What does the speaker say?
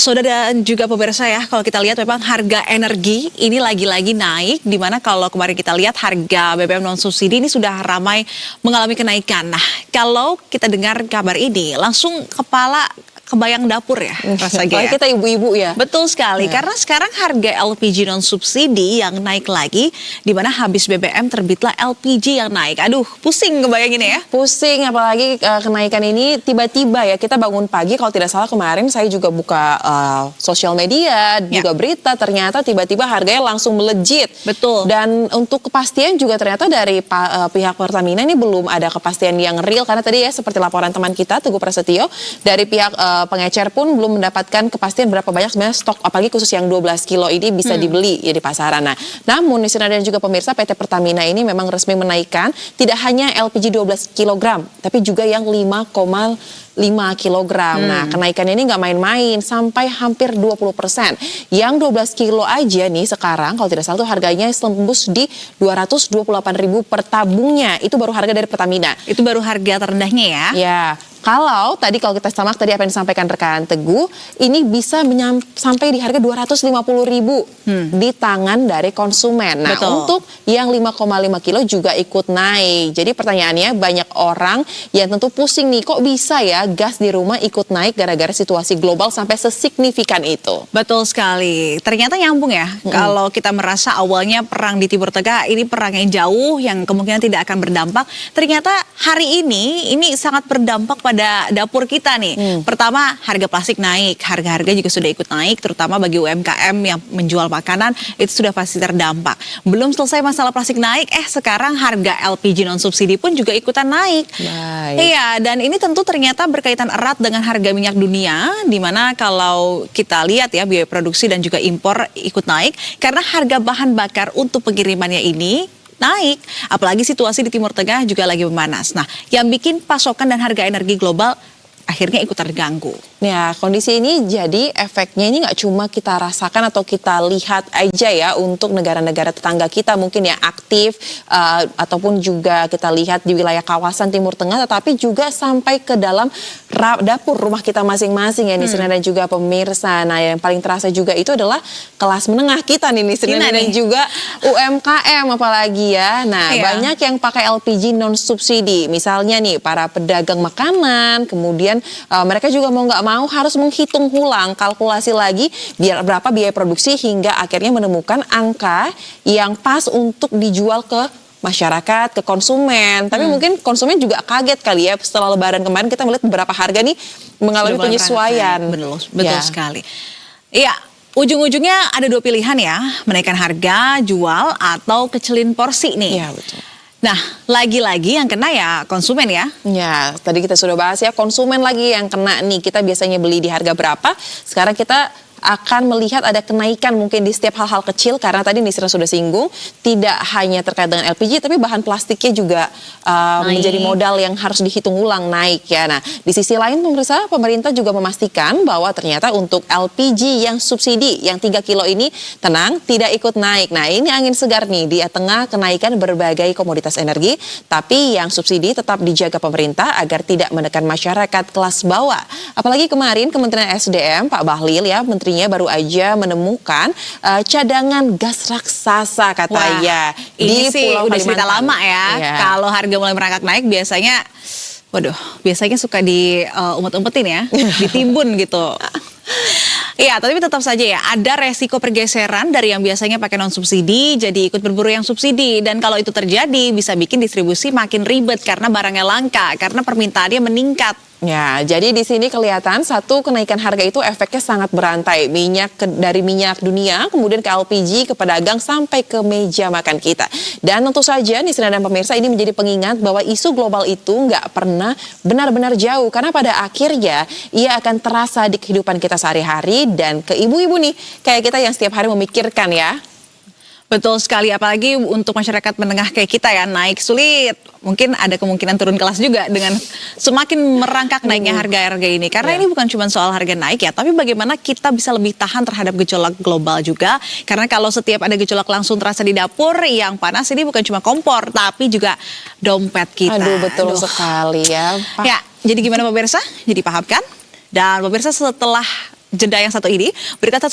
Saudara dan juga pemirsa ya, kalau kita lihat memang harga energi ini lagi-lagi naik, di mana kalau kemarin kita lihat harga BBM non subsidi ini sudah ramai mengalami kenaikan. Nah, kalau kita dengar kabar ini, langsung kepala kebayang dapur ya rasanya. Kita ibu-ibu ya. Betul sekali, karena sekarang harga LPG non subsidi yang naik lagi, di mana habis BBM terbitlah LPG yang naik. Aduh, pusing ngebayanginnya ya. Pusing, apalagi kenaikan ini tiba-tiba ya. Kita bangun pagi, kalau tidak salah kemarin saya juga buka sosial media, juga berita, ternyata tiba-tiba harganya langsung melejit. Betul. Dan untuk kepastian juga ternyata dari pihak Pertamina ini belum ada kepastian yang real, karena tadi ya seperti laporan teman kita Teguh Prasetyo, dari pihak pengecer pun belum mendapatkan kepastian berapa banyak sebenarnya stok, apalagi khusus yang 12 kilo ini bisa dibeli ya di pasaran. Nah, namun Nisina dan juga pemirsa, PT Pertamina ini memang resmi menaikkan tidak hanya LPG 12 kg, tapi juga yang 5,5 kg. Nah, kenaikan ini nggak main-main, sampai hampir 20%. Yang 12 kilo aja nih sekarang kalau tidak salah tuh harganya tembus di 228.000 per tabungnya. Itu baru harga dari Pertamina. Itu baru harga terendahnya ya. Ya. Kalau kita simak tadi apa yang disampaikan rekan Teguh, ini bisa sampai di harga 250.000 di tangan dari konsumen. Nah, untuk yang 5,5 kilo juga ikut naik. Jadi pertanyaannya, banyak orang yang tentu pusing nih, kok bisa ya gas di rumah ikut naik gara-gara situasi global sampai sesignifikan itu. Betul sekali. Ternyata nyambung ya. Kalau kita merasa awalnya perang di Timur Tengah ini perang yang jauh yang kemungkinan tidak akan berdampak, ternyata hari ini sangat berdampak pada dapur kita nih. Pertama, harga plastik naik, harga-harga juga sudah ikut naik, terutama bagi UMKM yang menjual makanan itu sudah pasti terdampak. Belum selesai masalah plastik naik, sekarang harga LPG non subsidi pun juga ikutan naik. Iya, dan ini tentu ternyata berkaitan erat dengan harga minyak dunia, di mana kalau kita lihat ya biaya produksi dan juga impor ikut naik karena harga bahan bakar untuk pengirimannya ini naik, apalagi situasi di Timur Tengah juga lagi memanas. Nah, yang bikin pasokan dan harga energi global akhirnya ikut terganggu. Ya, kondisi ini jadi efeknya ini nggak cuma kita rasakan atau kita lihat aja ya untuk negara-negara tetangga kita mungkin ya aktif ataupun juga kita lihat di wilayah kawasan Timur Tengah, tetapi juga sampai ke dalam dapur rumah kita masing-masing ya Nisina dan juga pemirsa. Nah, yang paling terasa juga itu adalah kelas menengah kita nih Nisina dan juga UMKM apalagi ya. Nah, banyak yang pakai LPG non subsidi. Misalnya nih para pedagang makanan, kemudian mereka juga mau nggak mau harus menghitung ulang, kalkulasi lagi berapa biaya produksi hingga akhirnya menemukan angka yang pas untuk dijual ke masyarakat, ke konsumen. Tapi mungkin konsumen juga kaget kali ya setelah Lebaran kemarin kita melihat beberapa harga nih mengalami penyesuaian. Betul sekali. Iya. Ujung-ujungnya ada dua pilihan ya, menaikkan harga, jual, atau kecilin porsi nih. Iya, betul. Nah, lagi-lagi yang kena ya konsumen ya. Ya, tadi kita sudah bahas ya, konsumen lagi yang kena nih. Kita biasanya beli di harga berapa, sekarang kita akan melihat ada kenaikan mungkin di setiap hal-hal kecil, karena tadi Nisra sudah singgung, tidak hanya terkait dengan LPG, tapi bahan plastiknya juga menjadi modal yang harus dihitung ulang naik ya. Nah, di sisi lain pemerintah juga memastikan bahwa ternyata untuk LPG yang subsidi, yang 3 kilo ini tenang, tidak ikut naik. Nah, ini angin segar nih di tengah kenaikan berbagai komoditas energi, tapi yang subsidi tetap dijaga pemerintah agar tidak menekan masyarakat kelas bawah. Apalagi kemarin Kementerian SDM, Pak Bahlil ya, Menterinya baru aja menemukan cadangan gas raksasa katanya. Wah, ini di sih Pulau udah cerita Kalimantan. lama ya. Kalau harga mulai merangkak naik biasanya, biasanya suka diumpet-umpetin ya, ditimbun gitu. Iya, tapi tetap saja ya ada resiko pergeseran dari yang biasanya pakai non subsidi jadi ikut berburu yang subsidi, dan kalau itu terjadi bisa bikin distribusi makin ribet karena barangnya langka, karena permintaannya meningkat. Ya, jadi di sini kelihatan satu kenaikan harga itu efeknya sangat berantai. Dari minyak dunia, kemudian ke LPG, ke pedagang, sampai ke meja makan kita. Dan tentu saja Nisina dan pemirsa, ini menjadi pengingat bahwa isu global itu nggak pernah benar-benar jauh. Karena pada akhirnya ia akan terasa di kehidupan kita sehari-hari dan ke ibu-ibu nih, kayak kita yang setiap hari memikirkan ya. Betul sekali, apalagi untuk masyarakat menengah kayak kita ya, naik sulit. Mungkin ada kemungkinan turun kelas juga dengan semakin merangkak naiknya harga-harga ini. Karena ini bukan cuma soal harga naik ya, tapi bagaimana kita bisa lebih tahan terhadap gejolak global juga. Karena kalau setiap ada gejolak langsung terasa di dapur, yang panas ini bukan cuma kompor, tapi juga dompet kita. Aduh, betul sekali ya. Ya, jadi gimana pemirsa? Jadi paham kan? Dan pemirsa, setelah jeda yang satu ini, berita satu